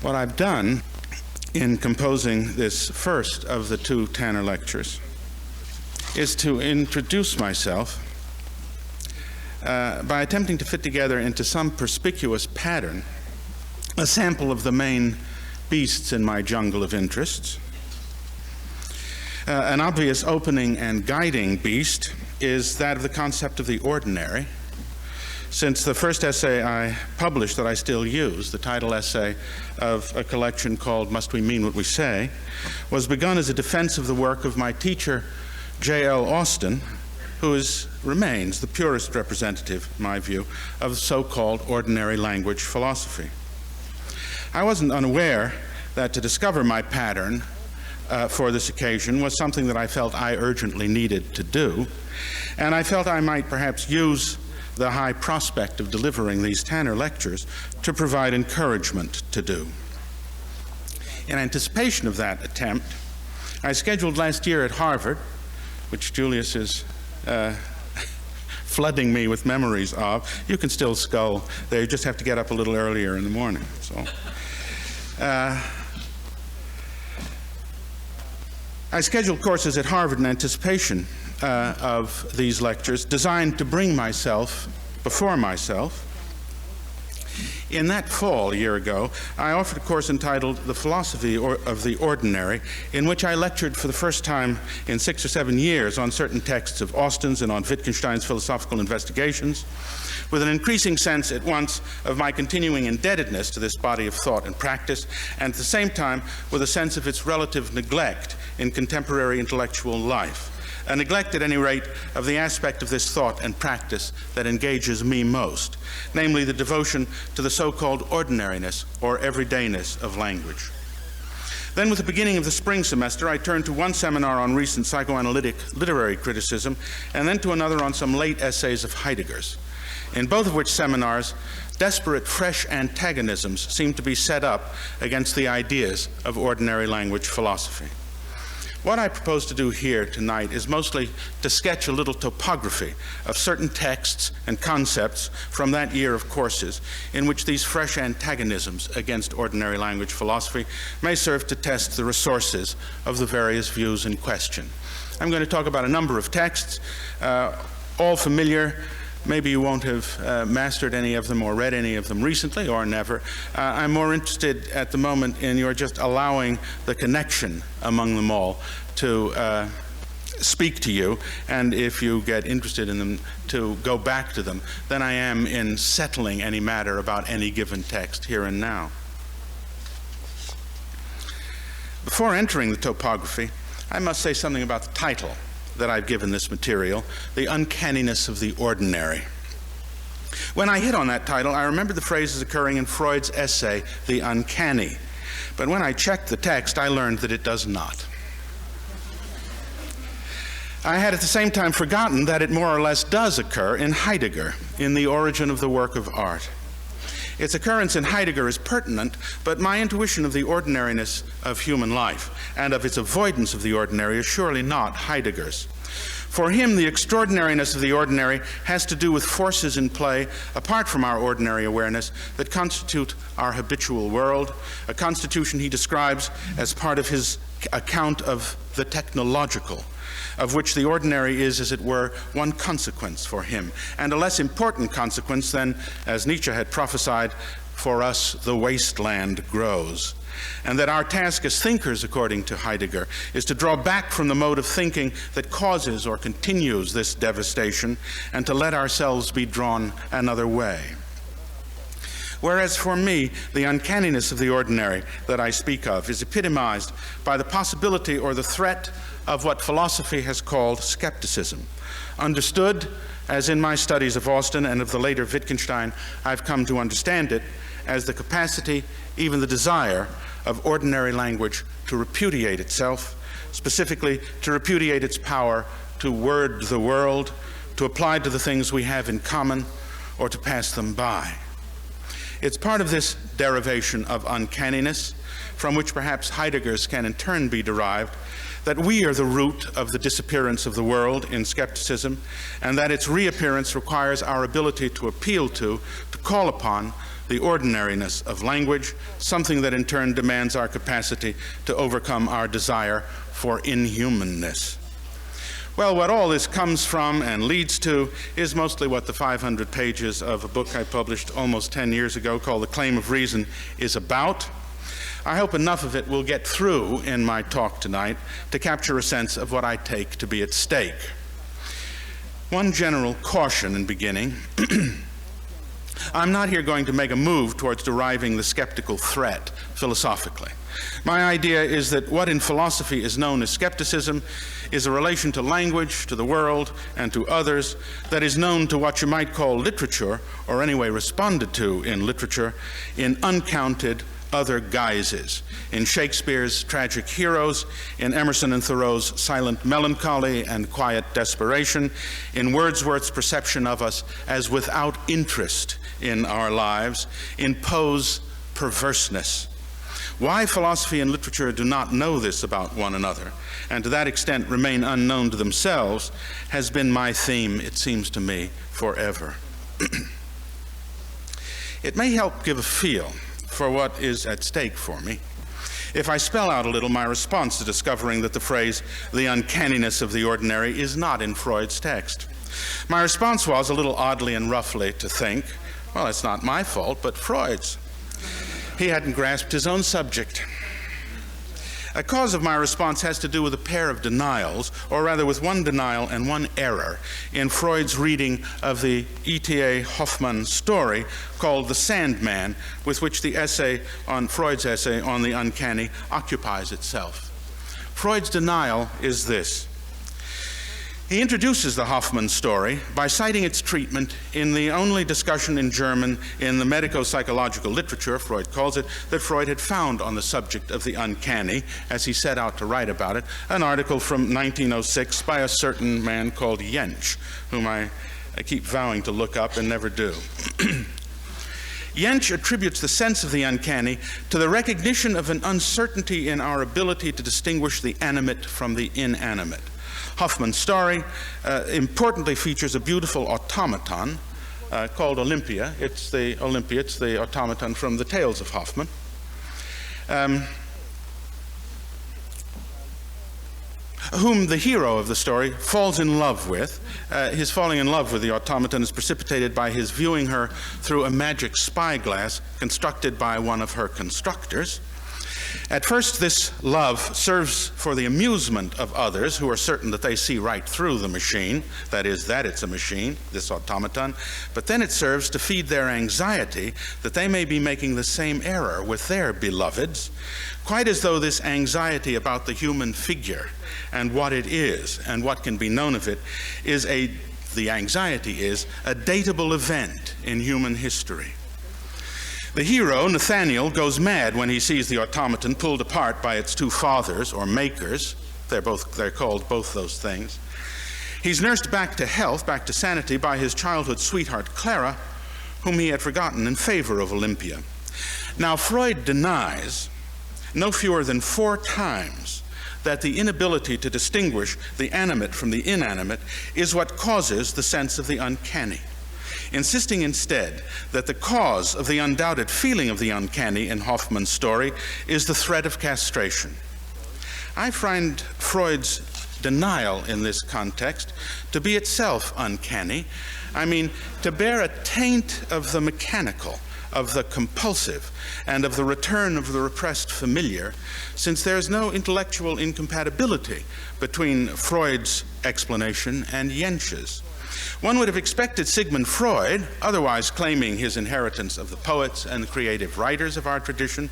What I've done in composing this first of the two Tanner lectures is to introduce myself by attempting to fit together into some perspicuous pattern a sample of the main beasts in my jungle of interests. An obvious opening and guiding beast is that of the concept of the ordinary, since the first essay I published that I still use, the title essay of a collection called Must We Mean What We Say, was begun as a defense of the work of my teacher, J.L. Austin, who remains the purest representative, in my view, of so-called ordinary language philosophy. I wasn't unaware that to discover my pattern for this occasion was something that I felt I urgently needed to do, and I felt I might perhaps use the high prospect of delivering these Tanner lectures to provide encouragement to do. In anticipation of that attempt, I scheduled last year at Harvard, which Julius is flooding me with memories of. You can still scull there, you just have to get up a little earlier in the morning. So, I scheduled courses at Harvard in anticipation of these lectures, designed to bring myself before myself. In that fall, a year ago, I offered a course entitled The Philosophy of the Ordinary, in which I lectured for the first time in 6 or 7 years on certain texts of Austin's and on Wittgenstein's philosophical investigations, with an increasing sense at once of my continuing indebtedness to this body of thought and practice, and at the same time with a sense of its relative neglect in contemporary intellectual life. A neglect, at any rate, of the aspect of this thought and practice that engages me most, namely the devotion to the so-called ordinariness or everydayness of language. Then, with the beginning of the spring semester, I turned to one seminar on recent psychoanalytic literary criticism, and then to another on some late essays of Heidegger's, in both of which seminars, desperate fresh antagonisms seemed to be set up against the ideas of ordinary language philosophy. What I propose to do here tonight is mostly to sketch a little topography of certain texts and concepts from that year of courses in which these fresh antagonisms against ordinary language philosophy may serve to test the resources of the various views in question. I'm going to talk about a number of texts, all familiar. Maybe you won't have mastered any of them or read any of them recently or never. I'm more interested at the moment in your just allowing the connection among them all to speak to you, and if you get interested in them, to go back to them, than I am in settling any matter about any given text here and now. Before entering the topography, I must say something about the title that I've given this material, The Uncanniness of the Ordinary. When I hit on that title, I remembered the phrases occurring in Freud's essay, The Uncanny. But when I checked the text, I learned that it does not. I had at the same time forgotten that it more or less does occur in Heidegger, in The Origin of the Work of Art. Its occurrence in Heidegger is pertinent, but my intuition of the ordinariness of human life and of its avoidance of the ordinary is surely not Heidegger's. For him, the extraordinariness of the ordinary has to do with forces in play apart from our ordinary awareness that constitute our habitual world, a constitution he describes as part of his account of the technological, of which the ordinary is, as it were, one consequence for him, and a less important consequence than, as Nietzsche had prophesied, for us the wasteland grows. And that our task as thinkers, according to Heidegger, is to draw back from the mode of thinking that causes or continues this devastation, and to let ourselves be drawn another way. Whereas for me, the uncanniness of the ordinary that I speak of is epitomized by the possibility or the threat of what philosophy has called skepticism. Understood, as in my studies of Austin and of the later Wittgenstein, I've come to understand it as the capacity, even the desire, of ordinary language to repudiate itself, specifically to repudiate its power to word the world, to apply to the things we have in common, or to pass them by. It's part of this derivation of uncanniness, from which perhaps Heidegger's can in turn be derived, that we are the root of the disappearance of the world in skepticism, and that its reappearance requires our ability to appeal to call upon, the ordinariness of language, something that in turn demands our capacity to overcome our desire for inhumanness. Well, what all this comes from and leads to is mostly what the 500 pages of a book I published almost 10 years ago called The Claim of Reason is about. I hope enough of it will get through in my talk tonight to capture a sense of what I take to be at stake. One general caution in beginning. I'm not here going to make a move towards deriving the skeptical threat philosophically. My idea is that what in philosophy is known as skepticism is a relation to language, to the world, and to others that is known to what you might call literature, or anyway responded to in literature, in uncounted other guises. In Shakespeare's tragic heroes, in Emerson and Thoreau's silent melancholy and quiet desperation, in Wordsworth's perception of us as without interest in our lives, in Poe's perverseness. Why philosophy and literature do not know this about one another, and to that extent remain unknown to themselves, has been my theme, it seems to me, forever. It may help give a feel for what is at stake for me if I spell out a little my response to discovering that the phrase, the uncanniness of the ordinary, is not in Freud's text. My response was, a little oddly and roughly, to think, well, it's not my fault, but Freud's. He hadn't grasped his own subject. A cause of my response has to do with a pair of denials, or rather with one denial and one error, in Freud's reading of the E.T.A. Hoffmann story called The Sandman, with which the essay on Freud's essay on the uncanny occupies itself. Freud's denial is this. He introduces the Hoffmann story by citing its treatment in the only discussion in German in the medico-psychological literature, Freud calls it, that Freud had found on the subject of the uncanny, as he set out to write about it, an article from 1906 by a certain man called Jentsch, whom I keep vowing to look up and never do. Jentsch attributes the sense of the uncanny to the recognition of an uncertainty in our ability to distinguish the animate from the inanimate. Hoffmann's story importantly features a beautiful automaton called Olympia. It's the automaton from the Tales of Hoffmann. Whom the hero of the story falls in love with. His falling in love with the automaton is precipitated by his viewing her through a magic spyglass constructed by one of her constructors. At first, this love serves for the amusement of others who are certain that they see right through the machine, that is, that it's a machine, this automaton, but then it serves to feed their anxiety that they may be making the same error with their beloveds, quite as though this anxiety about the human figure and what it is and what can be known of it is the anxiety is a datable event in human history. The hero, Nathaniel, goes mad when he sees the automaton pulled apart by its two fathers, or makers. They're called both those things. He's nursed back to health, back to sanity, by his childhood sweetheart, Clara, whom he had forgotten in favor of Olympia. Now, Freud denies no fewer than 4 times that the inability to distinguish the animate from the inanimate is what causes the sense of the uncanny, insisting instead that the cause of the undoubted feeling of the uncanny in Hoffmann's story is the threat of castration. I find Freud's denial in this context to be itself uncanny. I mean, to bear a taint of the mechanical, of the compulsive, and of the return of the repressed familiar, since there is no intellectual incompatibility between Freud's explanation and Jentsch's. One would have expected Sigmund Freud, otherwise claiming his inheritance of the poets and the creative writers of our tradition,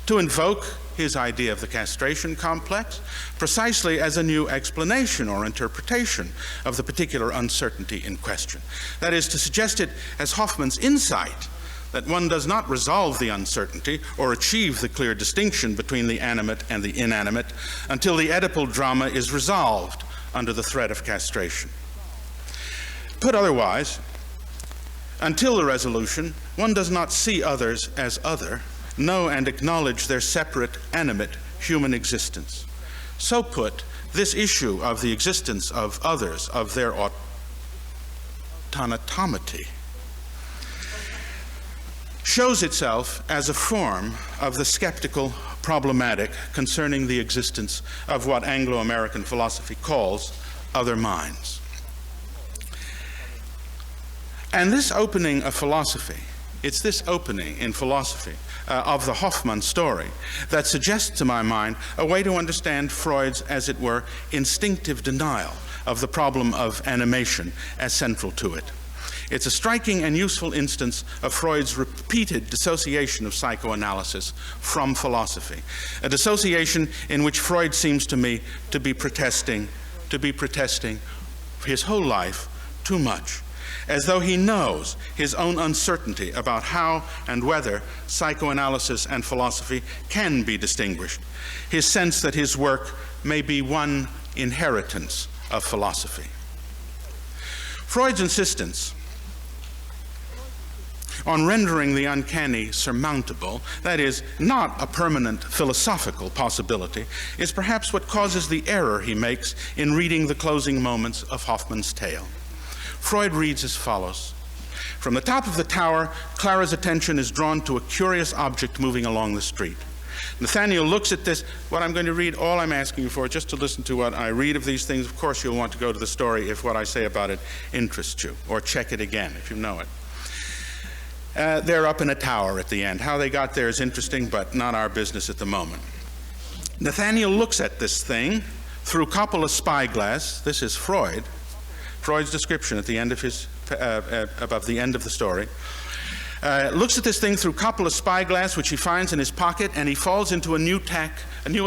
to invoke his idea of the castration complex precisely as a new explanation or interpretation of the particular uncertainty in question. That is, to suggest it as Hoffmann's insight that one does not resolve the uncertainty or achieve the clear distinction between the animate and the inanimate until the Oedipal drama is resolved under the threat of castration. Put otherwise, until the resolution, one does not see others as other, know and acknowledge their separate, animate human existence. So put, this issue of the existence of others, of their autonomy, shows itself as a form of the skeptical problematic concerning the existence of what Anglo-American philosophy calls other minds. And this opening of philosophy, it's this opening in philosophy of the Hoffmann story that suggests to my mind a way to understand Freud's, as it were, instinctive denial of the problem of animation as central to it. It's a striking and useful instance of Freud's repeated dissociation of psychoanalysis from philosophy, a dissociation in which Freud seems to me to be protesting his whole life too much, as though he knows his own uncertainty about how and whether psychoanalysis and philosophy can be distinguished, his sense that his work may be one inheritance of philosophy. Freud's insistence on rendering the uncanny surmountable, that is, not a permanent philosophical possibility, is perhaps what causes the error he makes in reading the closing moments of Hoffmann's tale. Freud reads as follows: "From the top of the tower, Clara's attention is drawn to a curious object moving along the street. Nathaniel looks at this." What I'm going to read, all I'm asking you for, just to listen to what I read of these things. Of course, you'll want to go to the story if what I say about it interests you, or check it again if you know it. They're up in a tower at the end. How they got there is interesting, but not our business at the moment. Nathaniel looks at this thing through Coppola's spyglass. This is Freud's description at the end of his, above the end of the story. Looks at this thing through Coppola's spyglass, which he finds in his pocket, and he falls into a new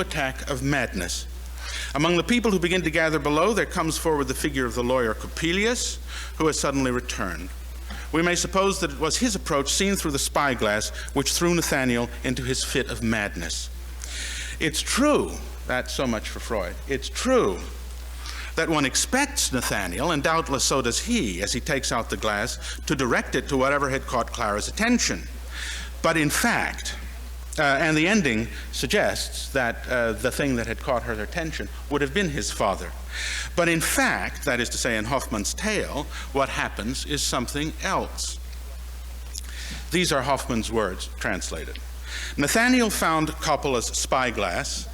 attack of madness. Among the people who begin to gather below, there comes forward the figure of the lawyer Coppelius, who has suddenly returned. We may suppose that it was his approach seen through the spyglass which threw Nathaniel into his fit of madness. It's true, that's so much for Freud, it's true that one expects Nathaniel, and doubtless so does he, as he takes out the glass, to direct it to whatever had caught Clara's attention. But in fact, and the ending suggests that the thing that had caught her attention would have been his father. But in fact, that is to say in Hoffmann's tale, what happens is something else. These are Hoffmann's words translated. Nathaniel found Coppola's spyglass,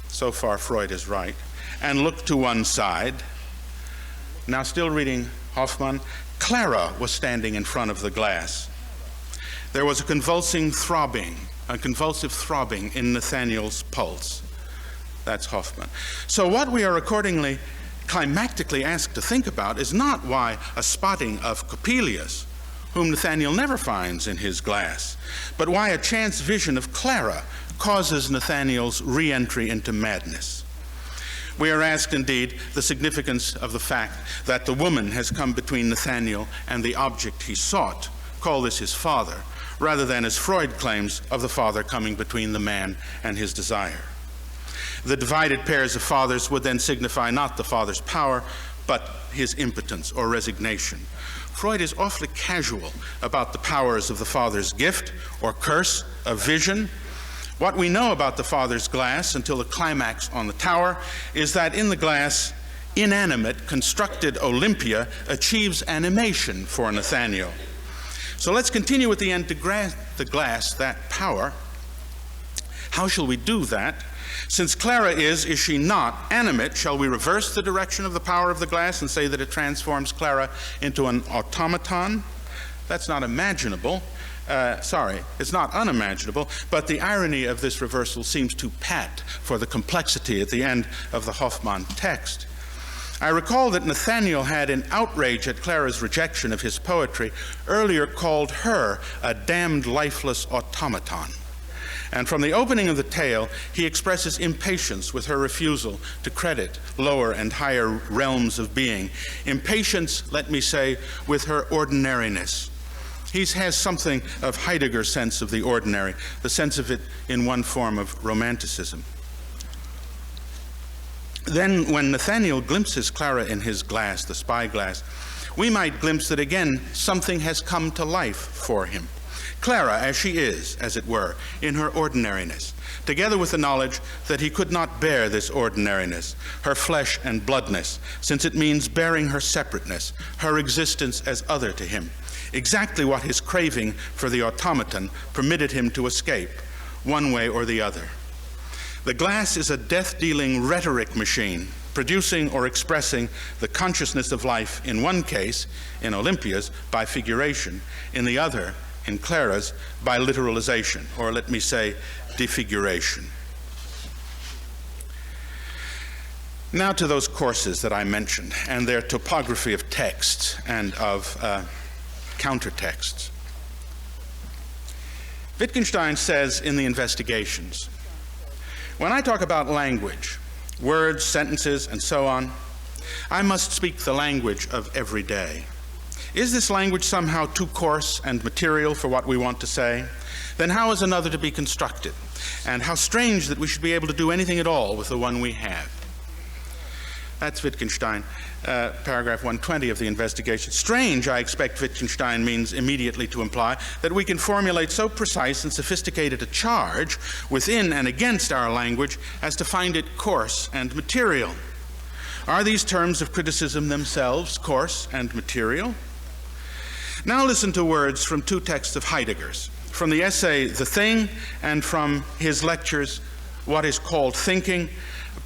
so far Freud is right, and looked to one side. Now still reading Hoffmann, Clara was standing in front of the glass. There was a convulsive throbbing in Nathaniel's pulse. That's Hoffmann. So what we are accordingly climactically asked to think about is not why a spotting of Coppelius, whom Nathaniel never finds in his glass, but why a chance vision of Clara causes Nathaniel's re-entry into madness. We are asked, indeed, the significance of the fact that the woman has come between Nathaniel and the object he sought, call this his father, rather than, as Freud claims, of the father coming between the man and his desire. The divided pairs of fathers would then signify not the father's power, but his impotence or resignation. Freud is awfully casual about the powers of the father's gift or curse of vision. What we know about the father's glass until the climax on the tower is that in the glass, inanimate, constructed Olympia achieves animation for Nathaniel. So let's continue at the end to grasp the glass, that power. How shall we do that? Since Clara is she not, animate, shall we reverse the direction of the power of the glass and say that it transforms Clara into an automaton? That's not imaginable. It's not unimaginable, but the irony of this reversal seems too pat for the complexity at the end of the Hoffmann text. I recall that Nathaniel had, in outrage at Clara's rejection of his poetry, earlier called her a damned lifeless automaton. And from the opening of the tale, he expresses impatience with her refusal to credit lower and higher realms of being. Impatience, let me say, with her ordinariness. He has something of Heidegger's sense of the ordinary, the sense of it in one form of romanticism. Then, when Nathaniel glimpses Clara in his glass, the spyglass, we might glimpse that again something has come to life for him. Clara, as she is, as it were, in her ordinariness. together with the knowledge that he could not bear this ordinariness, her flesh and bloodness, since it means bearing her separateness, her existence as other to him, exactly what his craving for the automaton permitted him to escape, one way or the other. The glass is a death-dealing rhetoric machine, producing or expressing the consciousness of life in one case, in Olympia's, by figuration, in the other, in Clara's, by literalization, or let me say, defiguration. Now to those courses that I mentioned, and their topography of texts and of countertexts. Wittgenstein says in the Investigations, when I talk about language, words, sentences, and so on, I must speak the language of every day. Is this language somehow too coarse and material for what we want to say? Then how is another to be constructed? And how strange that we should be able to do anything at all with the one we have. That's Wittgenstein, paragraph 120 of the Investigation. Strange, I expect Wittgenstein means immediately to imply that we can formulate so precise and sophisticated a charge within and against our language as to find it coarse and material. Are these terms of criticism themselves coarse and material? Now listen to words from two texts of Heidegger's, from the essay The Thing and from his lectures What is Called Thinking,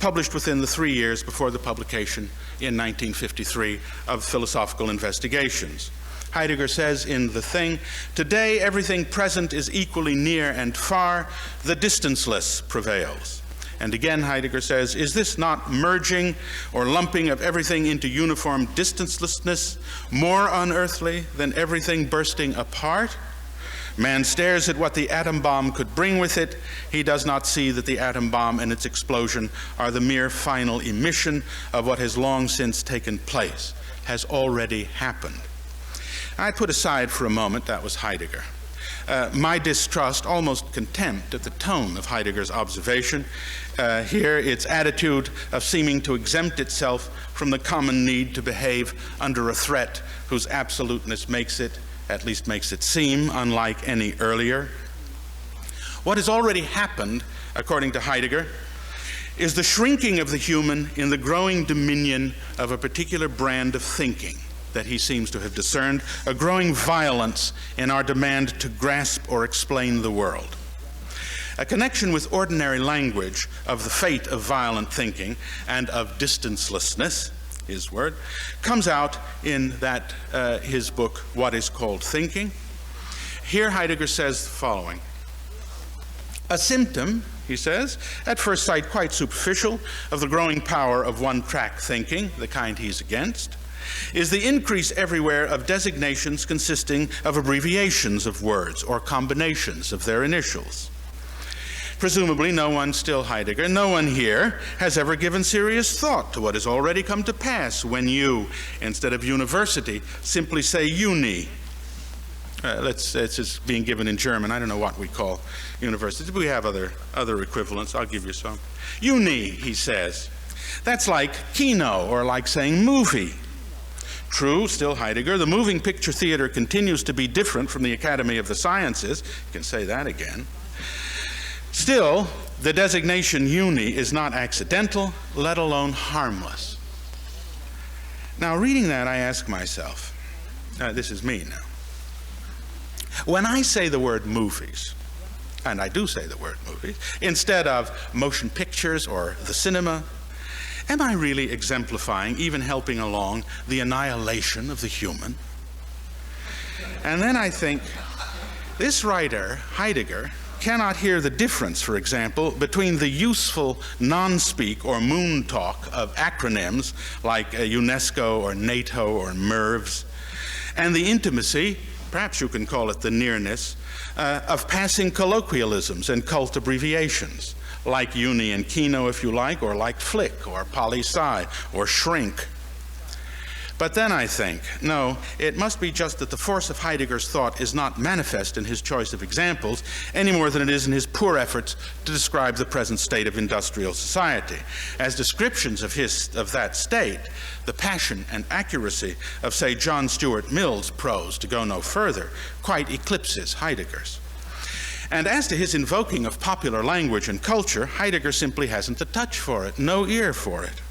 published within the 3 years before the publication in 1953 of Philosophical Investigations. Heidegger says in The Thing, today everything present is equally near and far, the distanceless prevails. And again, Heidegger says, is this not merging or lumping of everything into uniform distancelessness more unearthly than everything bursting apart? Man stares at what the atom bomb could bring with it. He does not see that the atom bomb and its explosion are the mere final emission of what has long since taken place, has already happened. I put aside for a moment, that was Heidegger, my distrust, almost contempt, at the tone of Heidegger's observation. Here, its attitude of seeming to exempt itself from the common need to behave under a threat whose absoluteness makes it, at least makes it seem, unlike any earlier. What has already happened, according to Heidegger, is the shrinking of the human in the growing dominion of a particular brand of thinking that he seems to have discerned, a growing violence in our demand to grasp or explain the world. A connection with ordinary language of the fate of violent thinking and of distancelessness, his word, comes out in that his book, What is Called Thinking. Here Heidegger says the following. A symptom, he says, at first sight quite superficial, of the growing power of one-track thinking, the kind he's against, is the increase everywhere of designations consisting of abbreviations of words or combinations of their initials. Presumably no one, still Heidegger, no one here has ever given serious thought to what has already come to pass when you, instead of university, simply say uni. It's just being given in German. I don't know what we call universities. We have other equivalents. I'll give you some. Uni, he says. That's like kino, or like saying movie. True, still Heidegger, the moving picture theater continues to be different from the Academy of the Sciences. You can say that again. Still, the designation uni is not accidental, let alone harmless. Now, reading that, I ask myself, this is me now, when I say the word movies, and I do say the word movies, instead of motion pictures or the cinema, am I really exemplifying, even helping along, the annihilation of the human? And then I think, this writer, Heidegger, cannot hear the difference, for example, between the useful non-speak or moon talk of acronyms like UNESCO or NATO or MERVs, and the intimacy, perhaps you can call it the nearness, of passing colloquialisms and cult abbreviations, like uni and kino if you like, or like flick or poli-sci or shrink. But then I think, no, it must be just that the force of Heidegger's thought is not manifest in his choice of examples any more than it is in his poor efforts to describe the present state of industrial society. As descriptions of that state, the passion and accuracy of, say, John Stuart Mill's prose, to go no further, quite eclipses Heidegger's. And as to his invoking of popular language and culture, Heidegger simply hasn't the touch for it, no ear for it.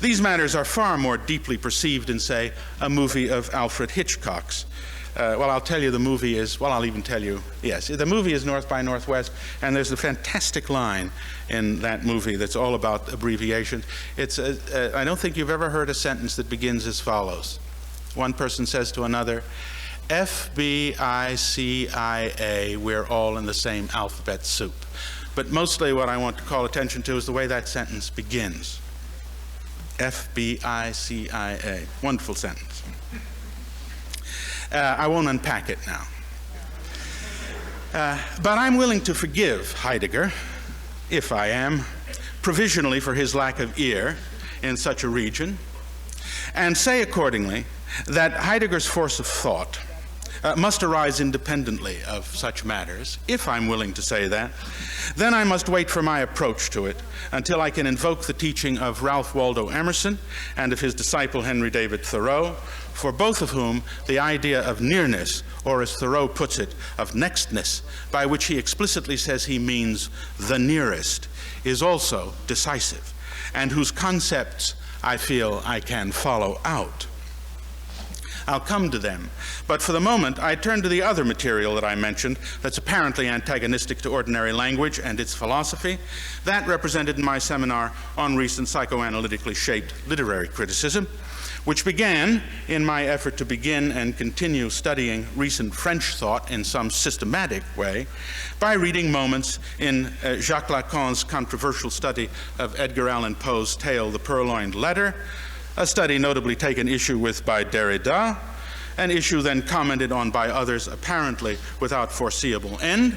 These matters are far more deeply perceived in, say, a movie of Alfred Hitchcock's. Well, I'll tell you the movie is, well, I'll even tell you, yes, the movie is North by Northwest, and there's a fantastic line in that movie that's all about abbreviations. It's, I don't think you've ever heard a sentence that begins as follows. One person says to another, FBI, we're all in the same alphabet soup. But mostly what I want to call attention to is the way that sentence begins. FBI. Wonderful sentence. I won't unpack it now. But I'm willing to forgive Heidegger, if I am, provisionally for his lack of ear in such a region, and say accordingly that Heidegger's force of thought must arise independently of such matters. If I'm willing to say that, then I must wait for my approach to it until I can invoke the teaching of Ralph Waldo Emerson and of his disciple Henry David Thoreau, for both of whom the idea of nearness, or as Thoreau puts it, of nextness, by which he explicitly says he means the nearest, is also decisive, and whose concepts I feel I can follow out. I'll come to them, but for the moment I turn to the other material that I mentioned that's apparently antagonistic to ordinary language and its philosophy, that represented in my seminar on recent psychoanalytically shaped literary criticism, which began in my effort to begin and continue studying recent French thought in some systematic way by reading moments in Jacques Lacan's controversial study of Edgar Allan Poe's tale, The Purloined Letter, a study notably taken issue with by Derrida, an issue then commented on by others apparently without foreseeable end.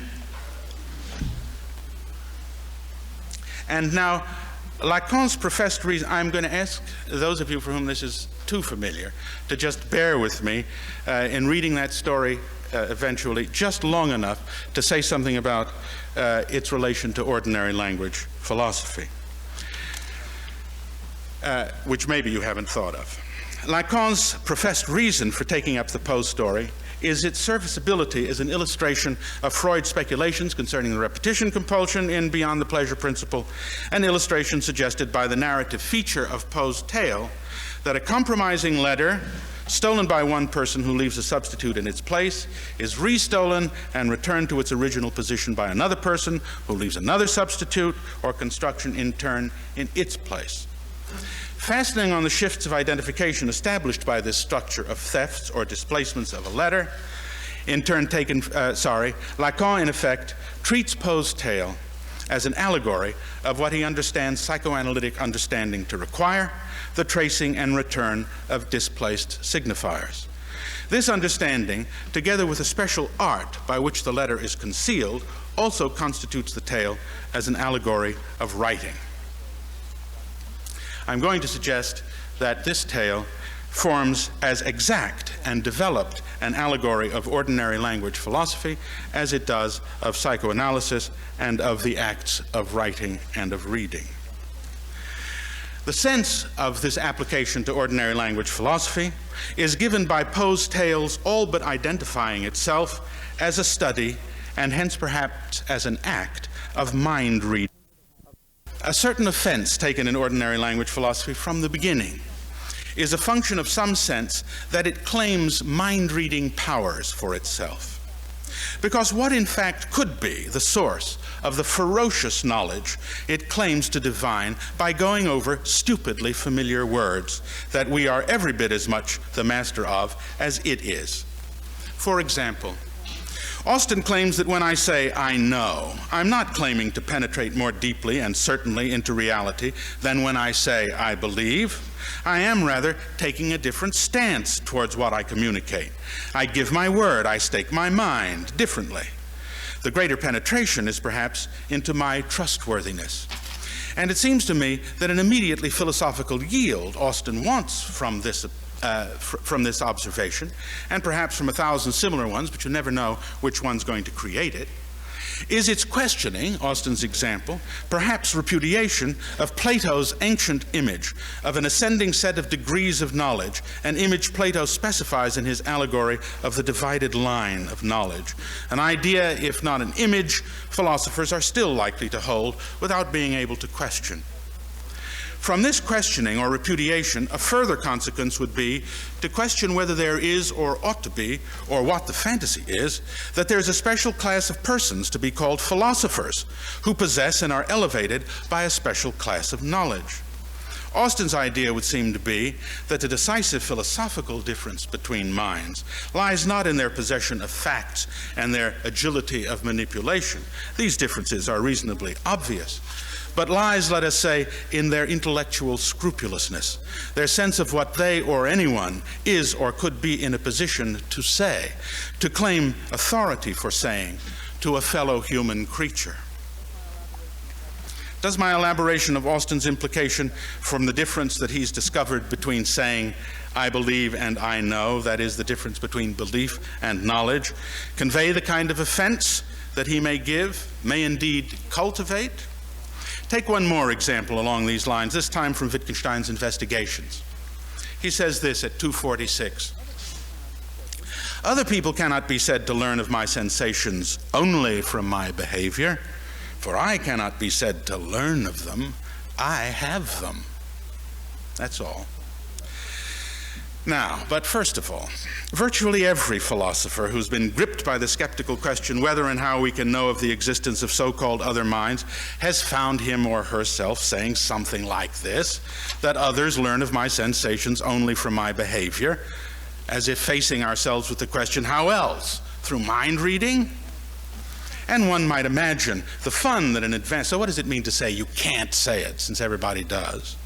And now, Lacan's professed reason, I'm going to ask those of you for whom this is too familiar to just bear with me in reading that story eventually just long enough to say something about its relation to ordinary language philosophy, which maybe you haven't thought of. Lacan's professed reason for taking up the Poe story is its serviceability as an illustration of Freud's speculations concerning the repetition compulsion in Beyond the Pleasure Principle, an illustration suggested by the narrative feature of Poe's tale that a compromising letter stolen by one person who leaves a substitute in its place is restolen and returned to its original position by another person who leaves another substitute or construction in turn in its place. Fastening on the shifts of identification established by this structure of thefts or displacements of a letter, in turn taken, Lacan in effect treats Poe's tale as an allegory of what he understands psychoanalytic understanding to require, the tracing and return of displaced signifiers. This understanding, together with a special art by which the letter is concealed, also constitutes the tale as an allegory of writing. I'm going to suggest that this tale forms as exact and developed an allegory of ordinary language philosophy as it does of psychoanalysis and of the acts of writing and of reading. The sense of this application to ordinary language philosophy is given by Poe's tales all but identifying itself as a study, and hence perhaps as an act, of mind reading. A certain offense taken in ordinary language philosophy from the beginning is a function of some sense that it claims mind-reading powers for itself. Because what in fact could be the source of the ferocious knowledge it claims to divine by going over stupidly familiar words that we are every bit as much the master of as it is? For example, Austin claims that when I say I know, I'm not claiming to penetrate more deeply and certainly into reality than when I say I believe. I am rather taking a different stance towards what I communicate. I give my word, I stake my mind differently. The greater penetration is perhaps into my trustworthiness. And it seems to me that an immediately philosophical yield Austin wants from this observation, and perhaps from 1,000 similar ones, but you never know which one's going to create it, Is its questioning, Austin's example, perhaps repudiation of Plato's ancient image of an ascending set of degrees of knowledge, an image Plato specifies in his allegory of the divided line of knowledge, an idea, if not an image, philosophers are still likely to hold without being able to question. From this questioning or repudiation, a further consequence would be to question whether there is or ought to be, or what the fantasy is, that there's a special class of persons to be called philosophers who possess and are elevated by a special class of knowledge. Austin's idea would seem to be that the decisive philosophical difference between minds lies not in their possession of facts and their agility of manipulation. These differences are reasonably obvious, but lies, let us say, in their intellectual scrupulousness, their sense of what they or anyone is or could be in a position to say, to claim authority for saying to a fellow human creature. Does my elaboration of Austin's implication from the difference that he's discovered between saying, I believe and I know, that is, the difference between belief and knowledge, convey the kind of offense that he may give, may indeed cultivate? Take one more example along these lines, this time from Wittgenstein's Investigations. He says this at 246. Other people cannot be said to learn of my sensations only from my behavior, for I cannot be said to learn of them. I have them. That's all. Now, but first of all, virtually every philosopher who's been gripped by the skeptical question whether and how we can know of the existence of so-called other minds has found him or herself saying something like this, that others learn of my sensations only from my behavior, as if facing ourselves with the question, how else? Through mind reading? And one might imagine the fun that an advanced, so what does it mean to say you can't say it, since everybody does?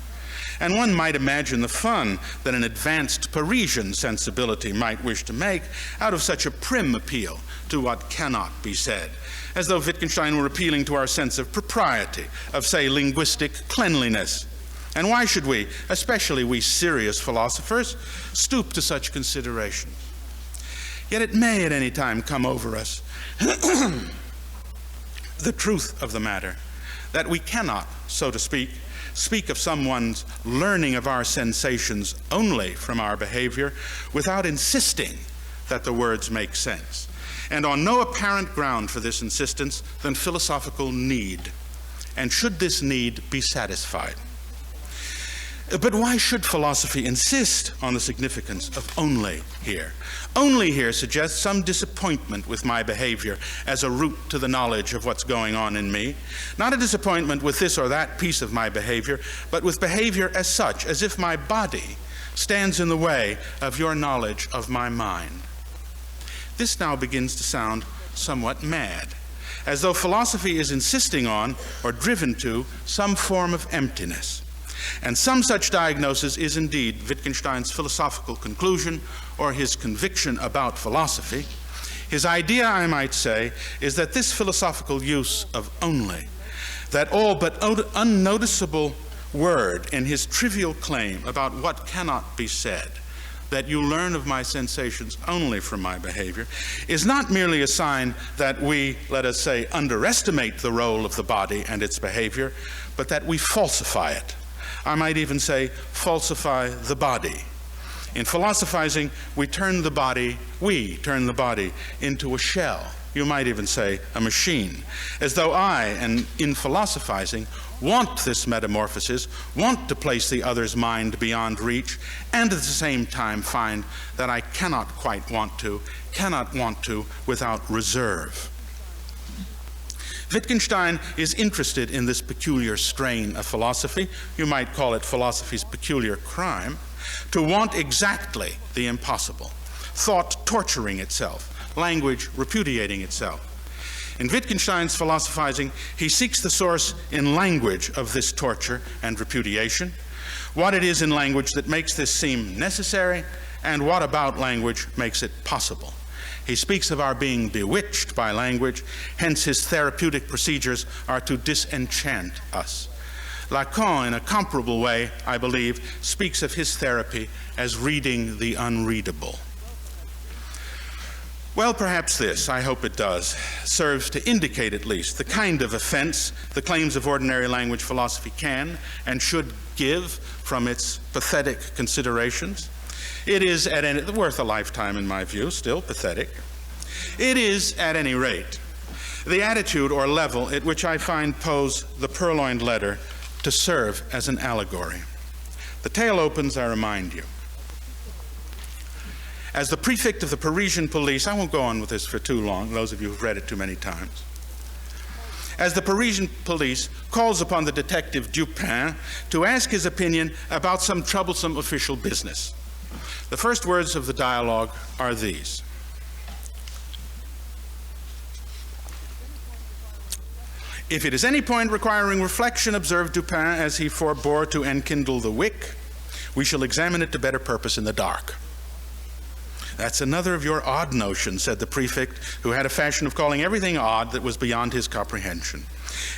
And one might imagine the fun that an advanced Parisian sensibility might wish to make out of such a prim appeal to what cannot be said, as though Wittgenstein were appealing to our sense of propriety, of, say, linguistic cleanliness. And why should we, especially we serious philosophers, stoop to such considerations? Yet it may at any time come over us the truth of the matter, that we cannot, so to speak of someone's learning of our sensations only from our behavior without insisting that the words make sense, and on no apparent ground for this insistence than philosophical need. And should this need be satisfied? But why should philosophy insist on the significance of only here? Only here suggests some disappointment with my behavior as a route to the knowledge of what's going on in me. Not a disappointment with this or that piece of my behavior, but with behavior as such, as if my body stands in the way of your knowledge of my mind. This now begins to sound somewhat mad, as though philosophy is insisting on, or driven to, some form of emptiness. And some such diagnosis is indeed Wittgenstein's philosophical conclusion or his conviction about philosophy. His idea, I might say, is that this philosophical use of only, that all but unnoticeable word in his trivial claim about what cannot be said, that you learn of my sensations only from my behavior, is not merely a sign that we, let us say, underestimate the role of the body and its behavior, but that we falsify it. I might even say falsify the body. In philosophizing, we turn the body into a shell. You might even say a machine, as though I, and in philosophizing, want this metamorphosis, want to place the other's mind beyond reach, and at the same time find that I cannot want to without reserve. Wittgenstein is interested in this peculiar strain of philosophy, you might call it philosophy's peculiar crime, to want exactly the impossible, thought torturing itself, language repudiating itself. In Wittgenstein's philosophizing, he seeks the source in language of this torture and repudiation, what it is in language that makes this seem necessary, and what about language makes it possible. He speaks of our being bewitched by language, hence his therapeutic procedures are to disenchant us. Lacan, in a comparable way, I believe, speaks of his therapy as reading the unreadable. Well, perhaps this, I hope it does, serves to indicate at least the kind of offense the claims of ordinary language philosophy can and should give from its pathetic considerations. It is worth a lifetime in my view, still pathetic. It is, at any rate, the attitude or level at which I find Poe's The Purloined Letter to serve as an allegory. The tale opens, I remind you. As the prefect of the Parisian police, I won't go on with this for too long, those of you who've read it too many times. As the Parisian police calls upon the detective Dupin to ask his opinion about some troublesome official business. The first words of the dialogue are these. If it is any point requiring reflection, observed Dupin as he forbore to enkindle the wick, we shall examine it to better purpose in the dark. That's another of your odd notions, said the prefect, who had a fashion of calling everything odd that was beyond his comprehension,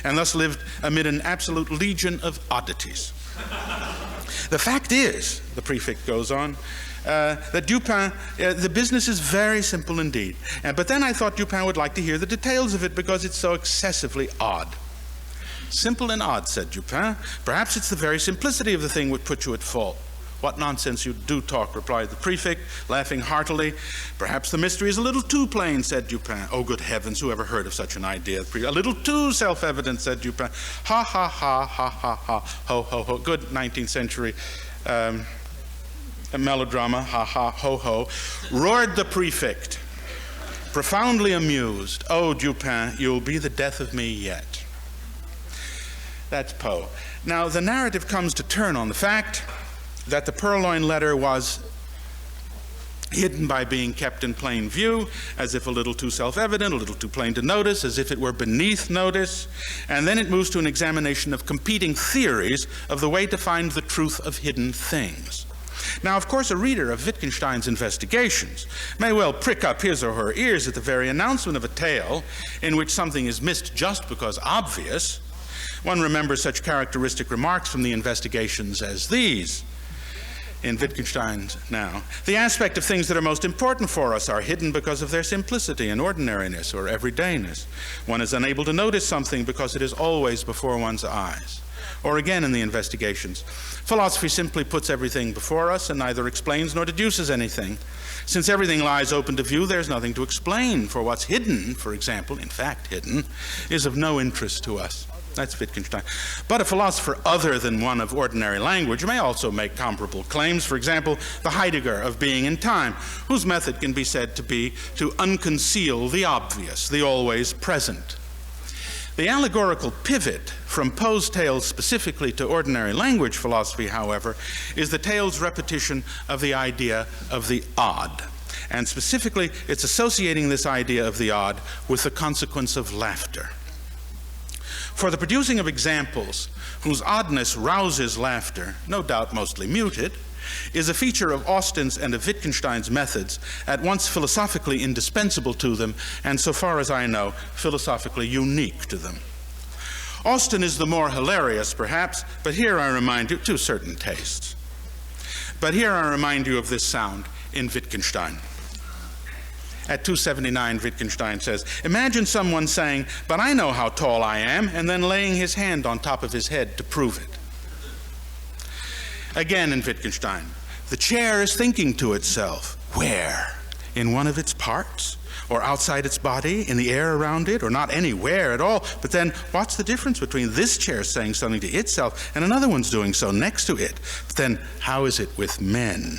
and thus lived amid an absolute legion of oddities. The fact is, the prefect goes on, that Dupin, the business is very simple indeed. But then I thought Dupin would like to hear the details of it because it's so excessively odd. Simple and odd, said Dupin. Perhaps it's the very simplicity of the thing which put you at fault. What nonsense you do talk, replied the prefect, laughing heartily. Perhaps the mystery is a little too plain, said Dupin. Oh, good heavens, who ever heard of such an idea? A little too self-evident, said Dupin. Ha, ha, ha, ha, ha, ha, ho, ho, ho. Good 19th century melodrama, ha, ha, ho, ho. Roared the prefect, profoundly amused. Oh, Dupin, you'll be the death of me yet. That's Poe. Now, the narrative comes to turn on the fact that the Purloined Letter was hidden by being kept in plain view, as if a little too self-evident, a little too plain to notice, as if it were beneath notice, and then it moves to an examination of competing theories of the way to find the truth of hidden things. Now, of course, a reader of Wittgenstein's investigations may well prick up his or her ears at the very announcement of a tale in which something is missed just because obvious. One remembers such characteristic remarks from the investigations as these. In Wittgenstein's now, the aspect of things that are most important for us are hidden because of their simplicity and ordinariness or everydayness. One is unable to notice something because it is always before one's eyes. Or again in the investigations, philosophy simply puts everything before us and neither explains nor deduces anything. Since everything lies open to view, there's nothing to explain, for what's hidden, for example, in fact hidden, is of no interest to us. That's Wittgenstein. But a philosopher other than one of ordinary language may also make comparable claims. For example, the Heidegger of being in time, whose method can be said to be to unconceal the obvious, the always present. The allegorical pivot from Poe's tales specifically to ordinary language philosophy, however, is the tale's repetition of the idea of the odd. And specifically, it's associating this idea of the odd with the consequence of laughter. For the producing of examples whose oddness rouses laughter, no doubt mostly muted, is a feature of Austin's and of Wittgenstein's methods, at once philosophically indispensable to them and, so far as I know, philosophically unique to them. Austin is the more hilarious, perhaps, but here I remind you, to certain tastes. But here I remind you of this sound in Wittgenstein. At 279, Wittgenstein says, imagine someone saying, but I know how tall I am, and then laying his hand on top of his head to prove it. Again in Wittgenstein, the chair is thinking to itself, where? In one of its parts? Or outside its body, in the air around it, or not anywhere at all? But then, what's the difference between this chair saying something to itself and another one's doing so next to it? But then, how is it with men?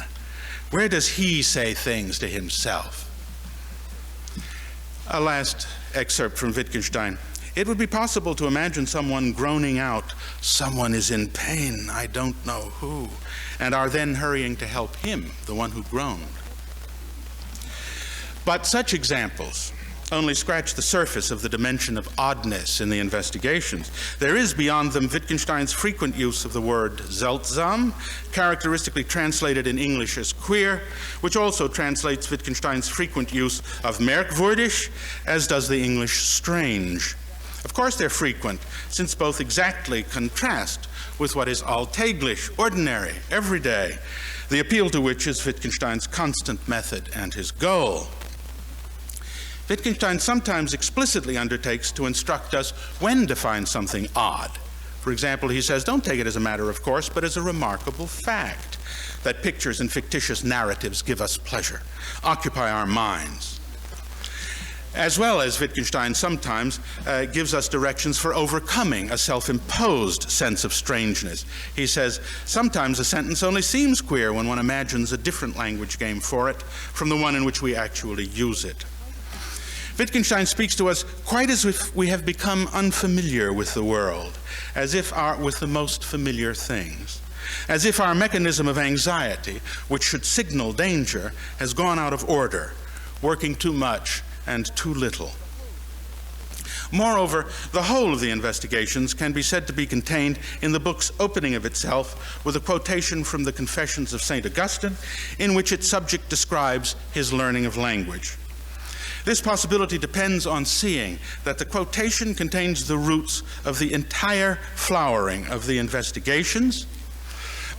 Where does he say things to himself? A last excerpt from Wittgenstein. It would be possible to imagine someone groaning out, someone is in pain, I don't know who, and are then hurrying to help him, the one who groaned. But such examples only scratch the surface of the dimension of oddness in the investigations. There is beyond them Wittgenstein's frequent use of the word seltsam, characteristically translated in English as queer, which also translates Wittgenstein's frequent use of merkwürdig, as does the English strange. Of course they're frequent, since both exactly contrast with what is alltäglich, ordinary, everyday, the appeal to which is Wittgenstein's constant method and his goal. Wittgenstein sometimes explicitly undertakes to instruct us when to find something odd. For example, he says, don't take it as a matter of course, but as a remarkable fact, that pictures and fictitious narratives give us pleasure, occupy our minds. As well as Wittgenstein sometimes gives us directions for overcoming a self-imposed sense of strangeness. He says, sometimes a sentence only seems queer when one imagines a different language game for it from the one in which we actually use it. Wittgenstein speaks to us quite as if we have become unfamiliar with the world, as if with the most familiar things, as if our mechanism of anxiety, which should signal danger, has gone out of order, working too much and too little. Moreover, the whole of the investigations can be said to be contained in the book's opening of itself with a quotation from the Confessions of St. Augustine, in which its subject describes his learning of language. This possibility depends on seeing that the quotation contains the roots of the entire flowering of the investigations,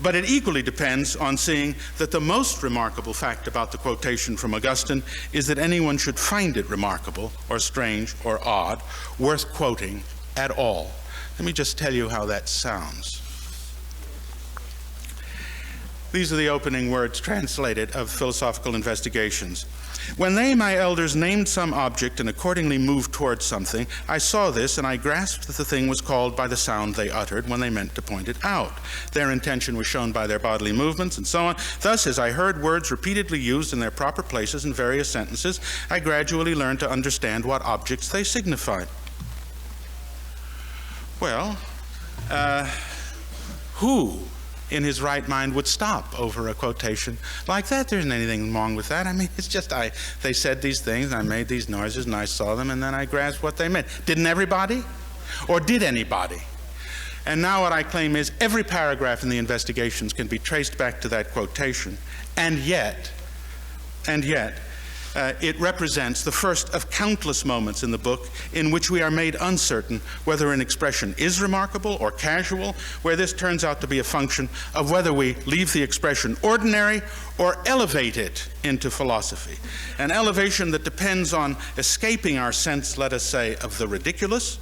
but it equally depends on seeing that the most remarkable fact about the quotation from Augustine is that anyone should find it remarkable or strange or odd, worth quoting at all. Let me just tell you how that sounds. These are the opening words translated of Philosophical Investigations. When they, my elders, named some object and accordingly moved towards something, I saw this, and I grasped that the thing was called by the sound they uttered when they meant to point it out. Their intention was shown by their bodily movements, and so on. Thus, as I heard words repeatedly used in their proper places in various sentences, I gradually learned to understand what objects they signified. Well, who in his right mind would stop over a quotation like that? There isn't anything wrong with that. I mean, it's just they said these things, and I made these noises, and I saw them, and then I grasped what they meant. Didn't everybody? Or did anybody? And now what I claim is every paragraph in the investigations can be traced back to that quotation, and yet, it represents the first of countless moments in the book in which we are made uncertain whether an expression is remarkable or casual, where this turns out to be a function of whether we leave the expression ordinary or elevate it into philosophy. An elevation that depends on escaping our sense, let us say, of the ridiculous,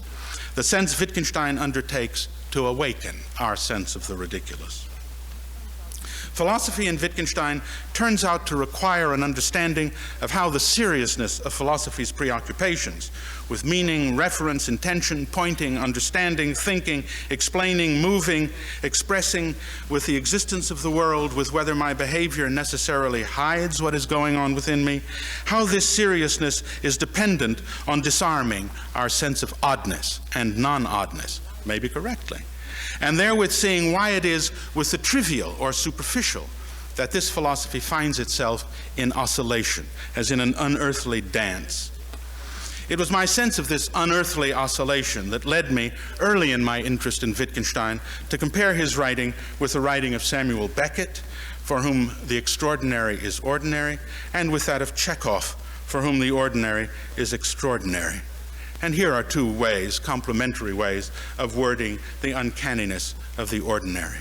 the sense Wittgenstein undertakes to awaken our sense of the ridiculous. Philosophy in Wittgenstein turns out to require an understanding of how the seriousness of philosophy's preoccupations with meaning, reference, intention, pointing, understanding, thinking, explaining, moving, expressing, with the existence of the world, with whether my behavior necessarily hides what is going on within me, how this seriousness is dependent on disarming our sense of oddness and non-oddness, maybe correctly, and therewith seeing why it is with the trivial or superficial that this philosophy finds itself in oscillation, as in an unearthly dance. It was my sense of this unearthly oscillation that led me, early in my interest in Wittgenstein, to compare his writing with the writing of Samuel Beckett, for whom the extraordinary is ordinary, and with that of Chekhov, for whom the ordinary is extraordinary. And here are two ways, complementary ways, of wording the uncanniness of the ordinary.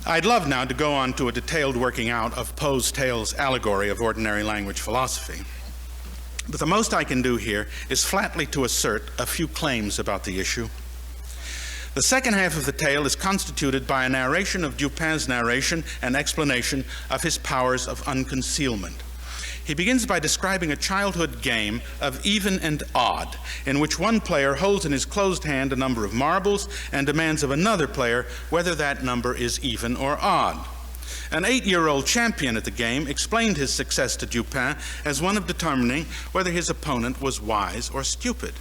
I'd love now to go on to a detailed working out of Poe's Tale's allegory of ordinary language philosophy. But the most I can do here is flatly to assert a few claims about the issue. The second half of the tale is constituted by a narration of Dupin's narration and explanation of his powers of unconcealment. He begins by describing a childhood game of even and odd, in which one player holds in his closed hand a number of marbles and demands of another player whether that number is even or odd. An 8-year-old champion at the game explained his success to Dupin as one of determining whether his opponent was wise or stupid.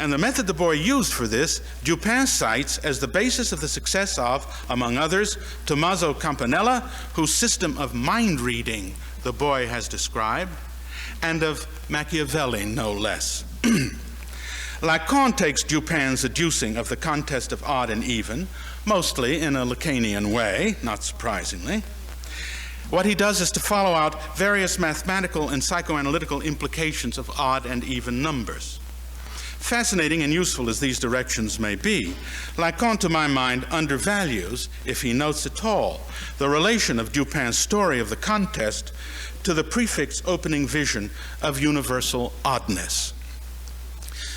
And the method the boy used for this, Dupin cites as the basis of the success of, among others, Tommaso Campanella, whose system of mind reading the boy has described, and of Machiavelli, no less. Lacan takes Dupin's adducing of the contest of odd and even, mostly in a Lacanian way, not surprisingly. What he does is to follow out various mathematical and psychoanalytical implications of odd and even numbers. Fascinating and useful as these directions may be, Lacan, to my mind, undervalues, if he notes at all, the relation of Dupin's story of the contest to the prefix opening vision of universal oddness.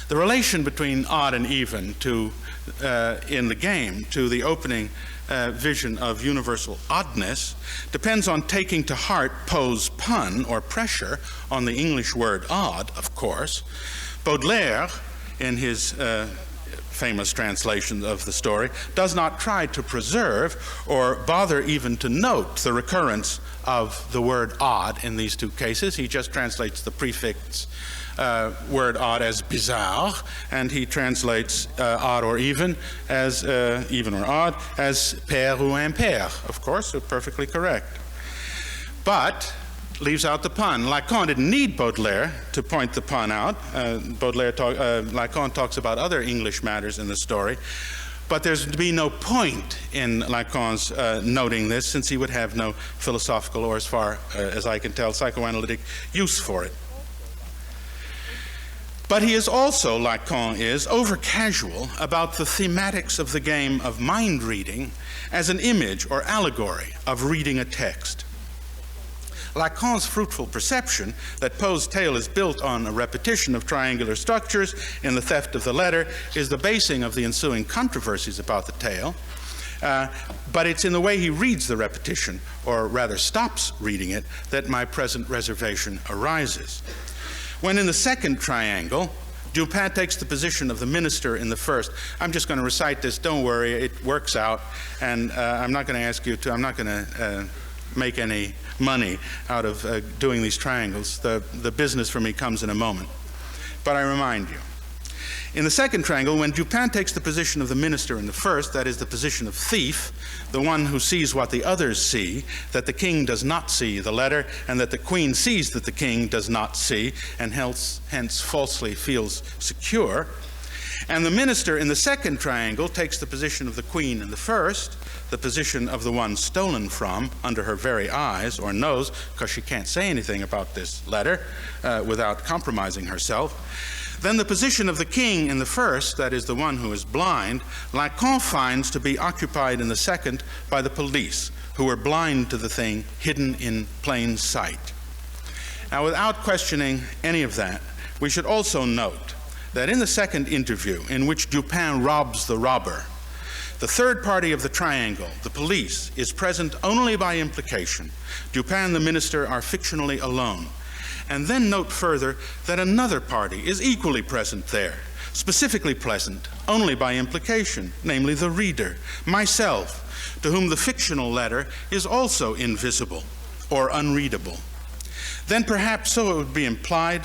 The relation between odd and even in the game to the opening vision of universal oddness depends on taking to heart Poe's pun or pressure on the English word odd, of course. Baudelaire, in his famous translation of the story, does not try to preserve or bother even to note the recurrence of the word odd in these two cases. He just translates the prefix word odd as bizarre, and he translates odd or even as even or odd as pair ou impair, of course, perfectly correct. But leaves out the pun. Lacan didn't need Baudelaire to point the pun out. Lacan talks about other English matters in the story, but there's to be no point in Lacan's noting this, since he would have no philosophical or, as far as I can tell, psychoanalytic use for it. But he is also, Lacan is, over-casual about the thematics of the game of mind reading as an image or allegory of reading a text. Lacan's fruitful perception that Poe's tale is built on a repetition of triangular structures in the theft of the letter is the basing of the ensuing controversies about the tale, but it's in the way he reads the repetition, or rather stops reading it, that my present reservation arises. When in the second triangle, Dupin takes the position of the minister in the first. I'm just going to recite this, don't worry, it works out, and I'm not going to ask you to, I'm not going to make any money out of doing these triangles. The business for me comes in a moment. But I remind you, in the second triangle, when Dupin takes the position of the minister in the first, that is the position of thief, the one who sees what the others see, that the king does not see the letter, and that the queen sees that the king does not see, and hence falsely feels secure. And the minister in the second triangle takes the position of the queen in the first, the position of the one stolen from under her very eyes or nose, because she can't say anything about this letter without compromising herself. Then the position of the king in the first, that is the one who is blind, Lacan finds to be occupied in the second by the police, who are blind to the thing hidden in plain sight. Now, without questioning any of that, we should also note that in the second interview, in which Dupin robs the robber, the third party of the triangle, the police, is present only by implication. Dupin and the minister are fictionally alone. And then note further that another party is equally present there, specifically present only by implication, namely the reader, myself, to whom the fictional letter is also invisible or unreadable. Then perhaps so it would be implied,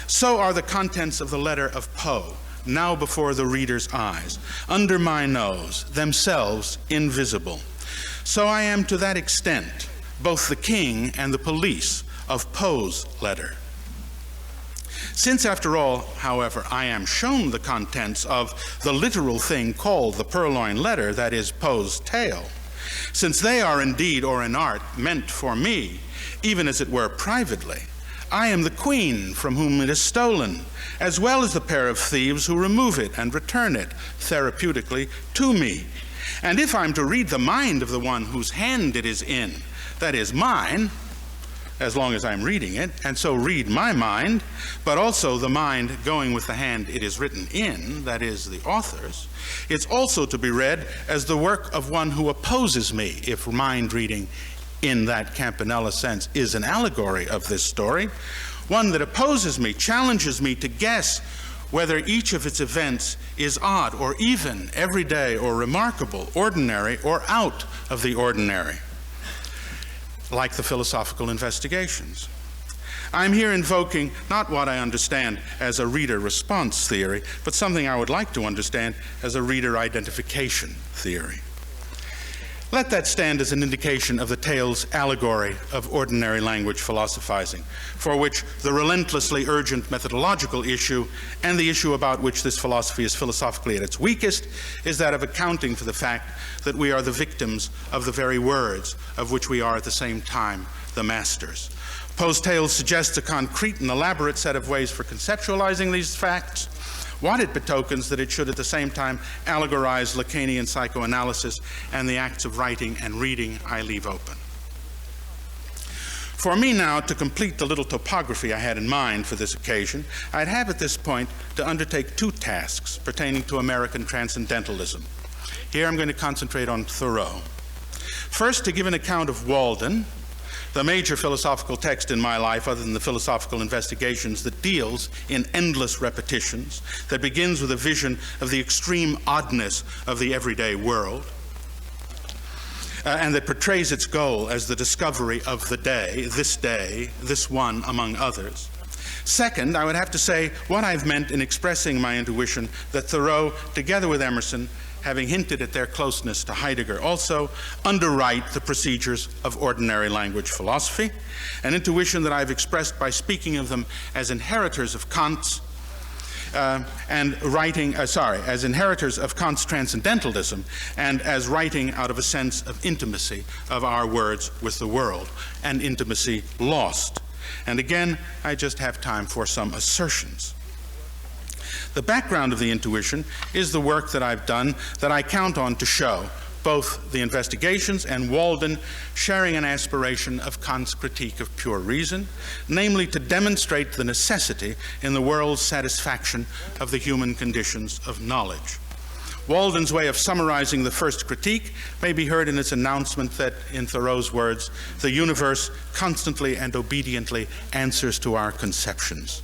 so are the contents of the letter of Poe, now before the reader's eyes, under my nose, themselves invisible. So I am to that extent both the king and the police of Poe's letter. Since, after all, however, I am shown the contents of the literal thing called the purloined letter, that is, Poe's tale, since they are indeed, or in art, meant for me, even as it were privately, I am the queen from whom it is stolen, as well as the pair of thieves who remove it and return it therapeutically to me. And if I'm to read the mind of the one whose hand it is in, that is mine, as long as I'm reading it, and so read my mind, but also the mind going with the hand it is written in, that is, the author's, it's also to be read as the work of one who opposes me, if mind reading in that Campanella sense is an allegory of this story, one that opposes me, challenges me to guess whether each of its events is odd or even, everyday or remarkable, ordinary or out of the ordinary, like the philosophical investigations. I'm here invoking not what I understand as a reader response theory, but something I would like to understand as a reader identification theory. Let that stand as an indication of the tale's allegory of ordinary language philosophizing, for which the relentlessly urgent methodological issue and the issue about which this philosophy is philosophically at its weakest is that of accounting for the fact that we are the victims of the very words of which we are at the same time the masters. Poe's tale suggests a concrete and elaborate set of ways for conceptualizing these facts, what it betokens that it should at the same time allegorize Lacanian psychoanalysis, and the acts of writing and reading I leave open. For me now to complete the little topography I had in mind for this occasion, I'd have at this point to undertake two tasks pertaining to American transcendentalism. Here I'm going to concentrate on Thoreau. First, to give an account of Walden, the major philosophical text in my life, other than the Philosophical Investigations, that deals in endless repetitions, that begins with a vision of the extreme oddness of the everyday world, and that portrays its goal as the discovery of the day, this one among others. Second, I would have to say what I've meant in expressing my intuition that Thoreau, together with Emerson, having hinted at their closeness to Heidegger, also underwrite the procedures of ordinary language philosophy, an intuition that I've expressed by speaking of them as inheritors of Kant's as inheritors of Kant's transcendentalism, and as writing out of a sense of intimacy of our words with the world, and intimacy lost. And again, I just have time for some assertions. The background of the intuition is the work that I've done that I count on to show both the Investigations and Walden sharing an aspiration of Kant's critique of pure reason, namely to demonstrate the necessity in the world's satisfaction of the human conditions of knowledge. Walden's way of summarizing the first critique may be heard in its announcement that, in Thoreau's words, the universe constantly and obediently answers to our conceptions.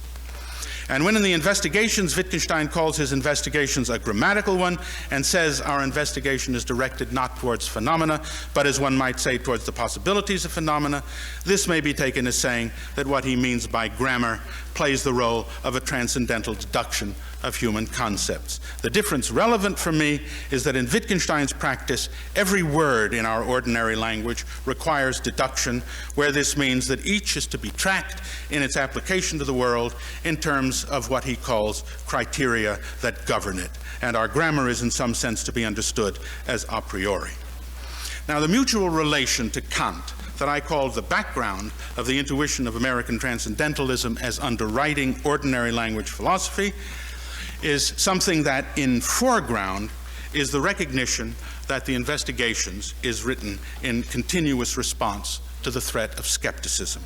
And when in the Investigations, Wittgenstein calls his investigations a grammatical one and says our investigation is directed not towards phenomena, but as one might say, towards the possibilities of phenomena, this may be taken as saying that what he means by grammar plays the role of a transcendental deduction of human concepts. The difference relevant for me is that in Wittgenstein's practice, every word in our ordinary language requires deduction, where this means that each is to be tracked in its application to the world in terms of what he calls criteria that govern it. And our grammar is in some sense to be understood as a priori. Now, the mutual relation to Kant that I called the background of the intuition of American transcendentalism as underwriting ordinary language philosophy is something that in foreground is the recognition that the Investigations is written in continuous response to the threat of skepticism.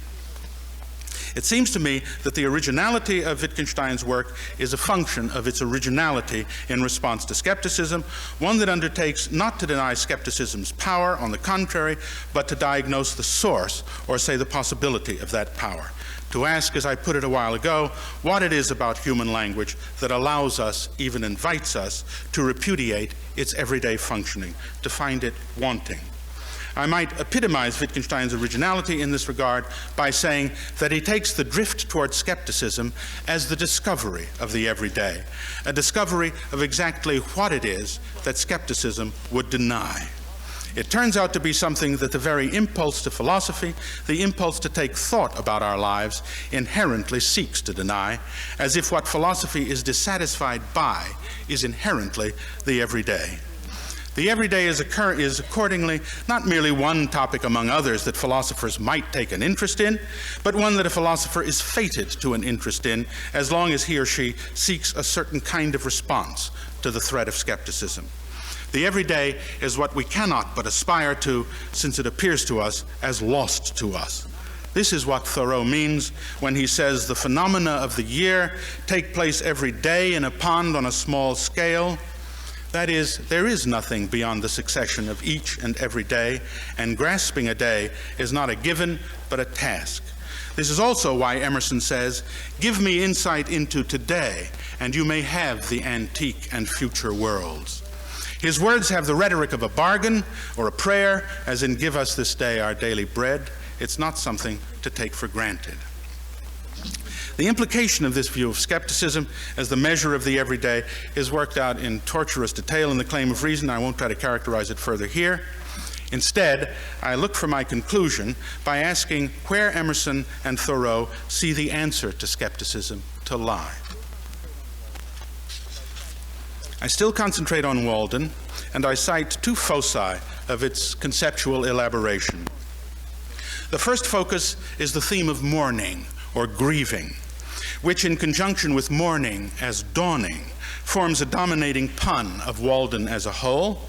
It seems to me that the originality of Wittgenstein's work is a function of its originality in response to skepticism, one that undertakes not to deny skepticism's power, on the contrary, but to diagnose the source, or say the possibility of that power. To ask, as I put it a while ago, what it is about human language that allows us, even invites us, to repudiate its everyday functioning, to find it wanting. I might epitomize Wittgenstein's originality in this regard by saying that he takes the drift toward skepticism as the discovery of the everyday, a discovery of exactly what it is that skepticism would deny. It turns out to be something that the very impulse to philosophy, the impulse to take thought about our lives, inherently seeks to deny, as if what philosophy is dissatisfied by is inherently the everyday. The everyday is accordingly not merely one topic among others that philosophers might take an interest in, but one that a philosopher is fated to an interest in as long as he or she seeks a certain kind of response to the threat of skepticism. The everyday is what we cannot but aspire to, since it appears to us as lost to us. This is what Thoreau means when he says the phenomena of the year take place every day in a pond on a small scale. That is, there is nothing beyond the succession of each and every day, and grasping a day is not a given, but a task. This is also why Emerson says, "Give me insight into today, and you may have the antique and future worlds." His words have the rhetoric of a bargain or a prayer, as in, "Give us this day our daily bread." It's not something to take for granted. The implication of this view of skepticism as the measure of the everyday is worked out in tortuous detail in The Claim of Reason. I won't try to characterize it further here. Instead, I look for my conclusion by asking where Emerson and Thoreau see the answer to skepticism to lie. I still concentrate on Walden, and I cite two foci of its conceptual elaboration. The first focus is the theme of mourning or grieving, which in conjunction with mourning as dawning forms a dominating pun of Walden as a whole.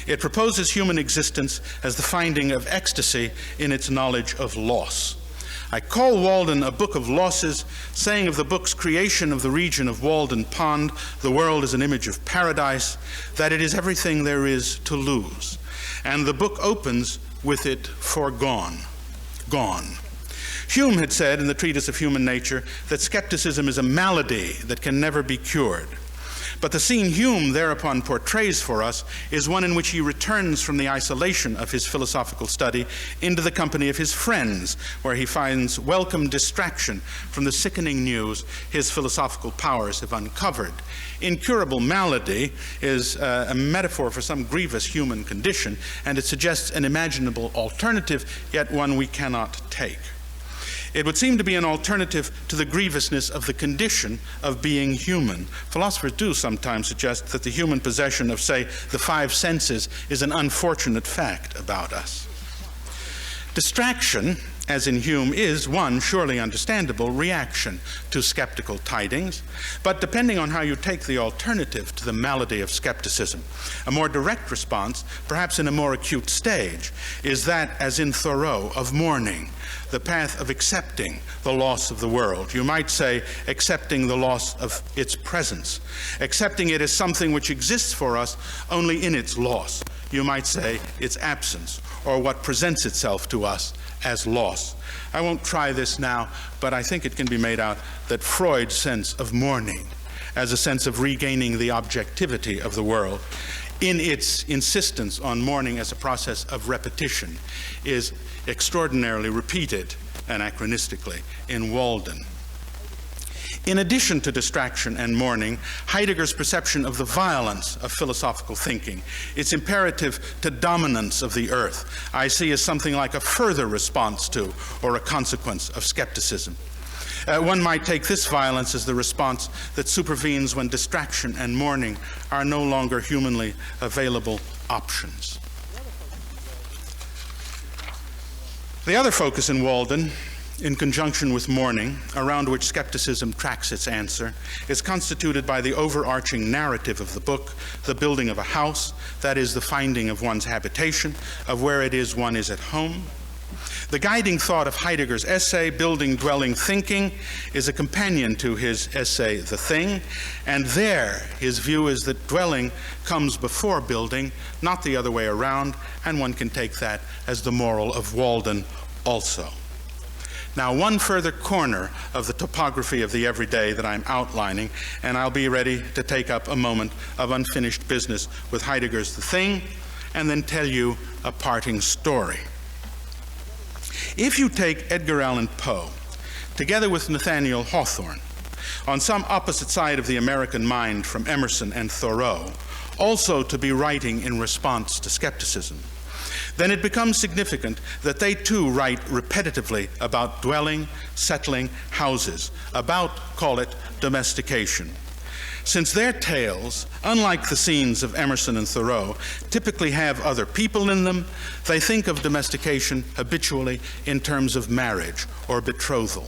It proposes human existence as the finding of ecstasy in its knowledge of loss. I call Walden a book of losses, saying of the book's creation of the region of Walden Pond, the world is an image of paradise, that it is everything there is to lose. And the book opens with it foregone, gone. Hume had said in the Treatise of Human Nature that skepticism is a malady that can never be cured. But the scene Hume thereupon portrays for us is one in which he returns from the isolation of his philosophical study into the company of his friends, where he finds welcome distraction from the sickening news his philosophical powers have uncovered. Incurable malady is a metaphor for some grievous human condition, and it suggests an imaginable alternative, yet one we cannot take. It would seem to be an alternative to the grievousness of the condition of being human. Philosophers do sometimes suggest that the human possession of, say, the five senses is an unfortunate fact about us. Distraction, as in Hume, is one surely understandable reaction to skeptical tidings, but depending on how you take the alternative to the malady of skepticism, a more direct response, perhaps in a more acute stage, is that, as in Thoreau, of mourning, the path of accepting the loss of the world. You might say accepting the loss of its presence, accepting it as something which exists for us only in its loss. You might say its absence, or what presents itself to us as loss. I won't try this now, but I think it can be made out that Freud's sense of mourning as a sense of regaining the objectivity of the world, in its insistence on mourning as a process of repetition, is extraordinarily repeated anachronistically in Walden. In addition to distraction and mourning, Heidegger's perception of the violence of philosophical thinking, its imperative to dominance of the earth, I see as something like a further response to or a consequence of skepticism. One might take this violence as the response that supervenes when distraction and mourning are no longer humanly available options. The other focus in Walden, in conjunction with mourning, around which skepticism tracks its answer, is constituted by the overarching narrative of the book, the building of a house, that is, the finding of one's habitation, of where it is one is at home. The guiding thought of Heidegger's essay, Building, Dwelling, Thinking, is a companion to his essay, The Thing, and there his view is that dwelling comes before building, not the other way around, and one can take that as the moral of Walden also. Now, one further corner of the topography of the everyday that I'm outlining, and I'll be ready to take up a moment of unfinished business with Heidegger's The Thing, and then tell you a parting story. If you take Edgar Allan Poe, together with Nathaniel Hawthorne, on some opposite side of the American mind from Emerson and Thoreau, also to be writing in response to skepticism, then it becomes significant that they too write repetitively about dwelling, settling, houses, about, call it, domestication. Since their tales, unlike the scenes of Emerson and Thoreau, typically have other people in them, they think of domestication habitually in terms of marriage or betrothal.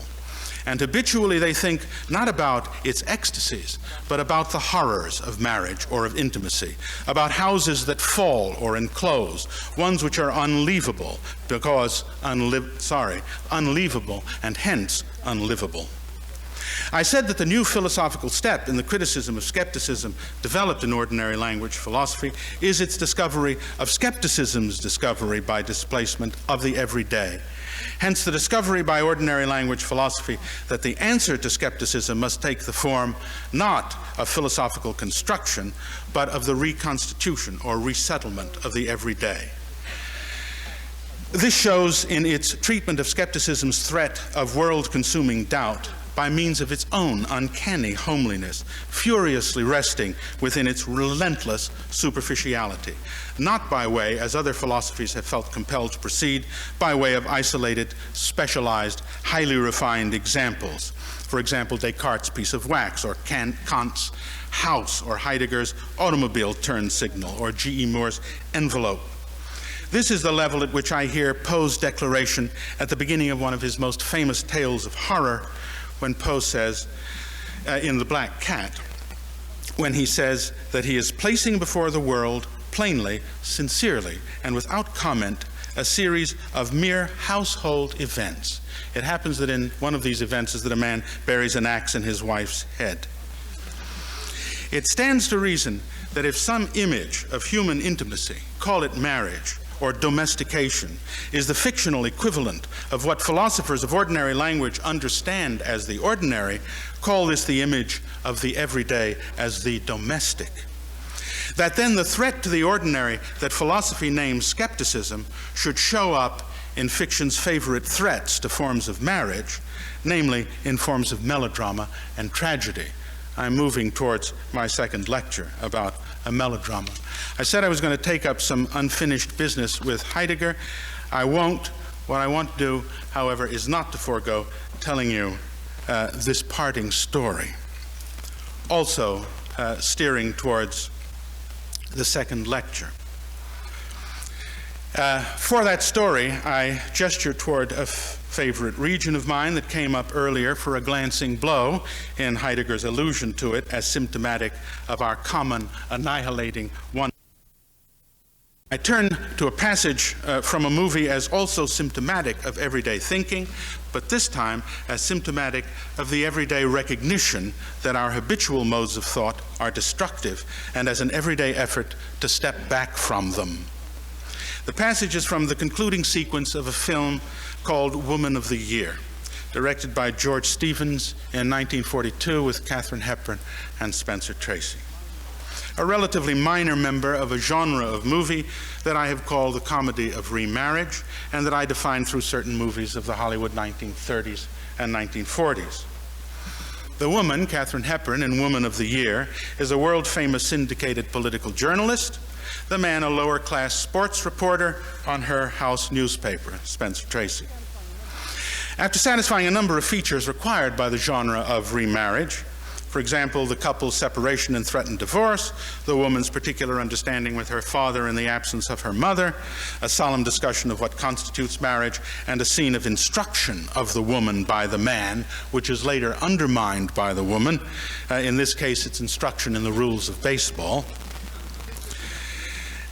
And habitually they think not about its ecstasies, but about the horrors of marriage or of intimacy, about houses that fall or enclose, ones which are unleavable because unleavable and hence unlivable. I said that the new philosophical step in the criticism of skepticism developed in ordinary language philosophy is its discovery of skepticism's discovery by displacement of the everyday. Hence the discovery by ordinary language philosophy that the answer to skepticism must take the form not of philosophical construction, but of the reconstitution or resettlement of the everyday. This shows in its treatment of skepticism's threat of world-consuming doubt by means of its own uncanny homeliness, furiously resting within its relentless superficiality, not by way, as other philosophies have felt compelled to proceed, by way of isolated, specialized, highly refined examples. For example, Descartes' piece of wax, or Kant's house, or Heidegger's automobile turn signal, or G.E. Moore's envelope. This is the level at which I hear Poe's declaration at the beginning of one of his most famous tales of horror, when Poe says, in The Black Cat, when he says that he is placing before the world, plainly, sincerely, and without comment, a series of mere household events. It happens that in one of these events is that a man buries an axe in his wife's head. It stands to reason that if some image of human intimacy, call it marriage or domestication, is the fictional equivalent of what philosophers of ordinary language understand as the ordinary, call this the image of the everyday as the domestic. That then the threat to the ordinary that philosophy names skepticism should show up in fiction's favorite threats to forms of marriage, namely in forms of melodrama and tragedy. I'm moving towards my second lecture about a melodrama. I said I was going to take up some unfinished business with Heidegger. I won't. What I want to do, however, is not to forego telling you this parting story. Also, steering towards the second lecture. For that story, I gesture toward a favorite region of mine that came up earlier for a glancing blow in Heidegger's allusion to it as symptomatic of our common annihilating one. I turn to a passage from a movie as also symptomatic of everyday thinking, but this time as symptomatic of the everyday recognition that our habitual modes of thought are destructive, and as an everyday effort to step back from them. The passage is from the concluding sequence of a film called Woman of the Year, directed by George Stevens in 1942 with Katharine Hepburn and Spencer Tracy. A relatively minor member of a genre of movie that I have called the comedy of remarriage, and that I define through certain movies of the Hollywood 1930s and 1940s. The woman, Katharine Hepburn, in Woman of the Year, is a world-famous syndicated political journalist. The man, a lower-class sports reporter on her house newspaper, Spencer Tracy. After satisfying a number of features required by the genre of remarriage, for example, the couple's separation and threatened divorce, the woman's particular understanding with her father in the absence of her mother, a solemn discussion of what constitutes marriage, and a scene of instruction of the woman by the man, which is later undermined by the woman. In this case, it's instruction in the rules of baseball.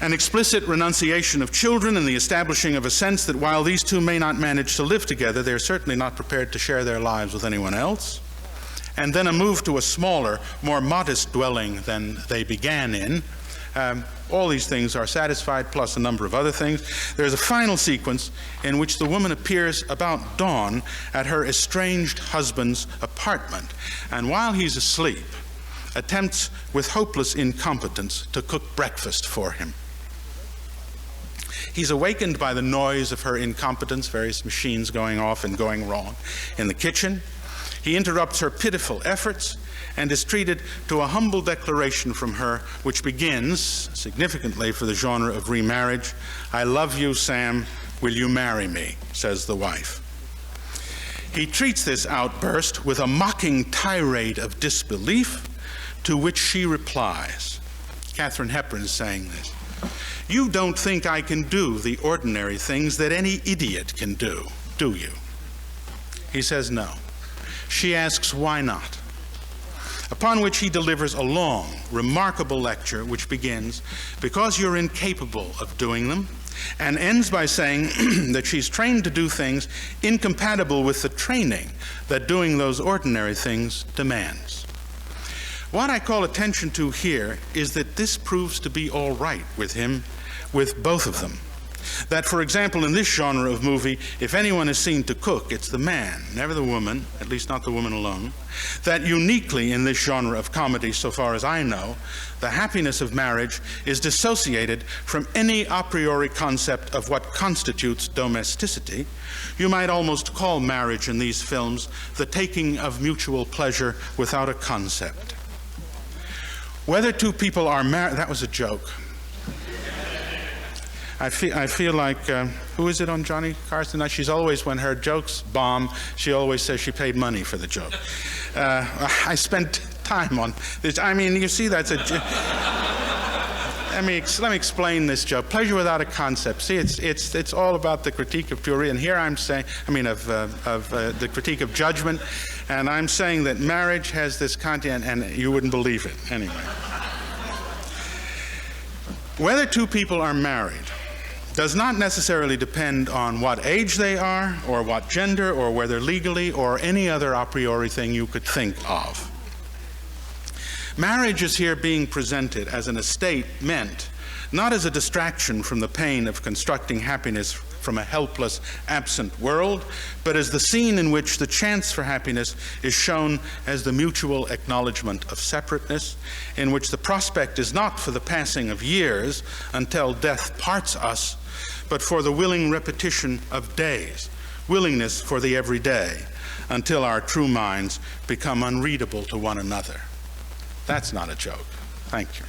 An explicit renunciation of children and the establishing of a sense that while these two may not manage to live together, they're certainly not prepared to share their lives with anyone else. And then a move to a smaller, more modest dwelling than they began in. All these things are satisfied, plus a number of other things. There's a final sequence in which the woman appears about dawn at her estranged husband's apartment, and while he's asleep, attempts with hopeless incompetence to cook breakfast for him. He's awakened by the noise of her incompetence, various machines going off and going wrong in the kitchen. He interrupts her pitiful efforts and is treated to a humble declaration from her, which begins, significantly for the genre of remarriage, "I love you, Sam, will you marry me?" says the wife. He treats this outburst with a mocking tirade of disbelief, to which she replies, Katharine Hepburn is saying this, "You don't think I can do the ordinary things that any idiot can do you?" He says no. She asks why not, upon which he delivers a long, remarkable lecture which begins, "Because you're incapable of doing them," and ends by saying that she's trained to do things incompatible with the training that doing those ordinary things demands. What I call attention to here is that this proves to be all right with him, with both of them. That, for example, in this genre of movie, if anyone is seen to cook, it's the man, never the woman, at least not the woman alone. That uniquely in this genre of comedy, so far as I know, the happiness of marriage is dissociated from any a priori concept of what constitutes domesticity. You might almost call marriage in these films the taking of mutual pleasure without a concept. Whether two people are married, that was a joke. I feel like, who is it on Johnny Carson? She's always, when her jokes bomb, she always says she paid money for the joke. I spent time on this. I mean, you see, that's a... let me explain this joke. Pleasure without a concept. See, it's all about the critique of purity, and here I'm saying, the critique of judgment, and I'm saying that marriage has this content, and you wouldn't believe it anyway. Whether two people are married does not necessarily depend on what age they are, or what gender, or whether legally, or any other a priori thing you could think of. Marriage is here being presented as an estate meant not as a distraction from the pain of constructing happiness from a helpless, absent world, but as the scene in which the chance for happiness is shown as the mutual acknowledgement of separateness, in which the prospect is not for the passing of years until death parts us, but for the willing repetition of days, willingness for the everyday, until our true minds become unreadable to one another. That's not a joke. Thank you.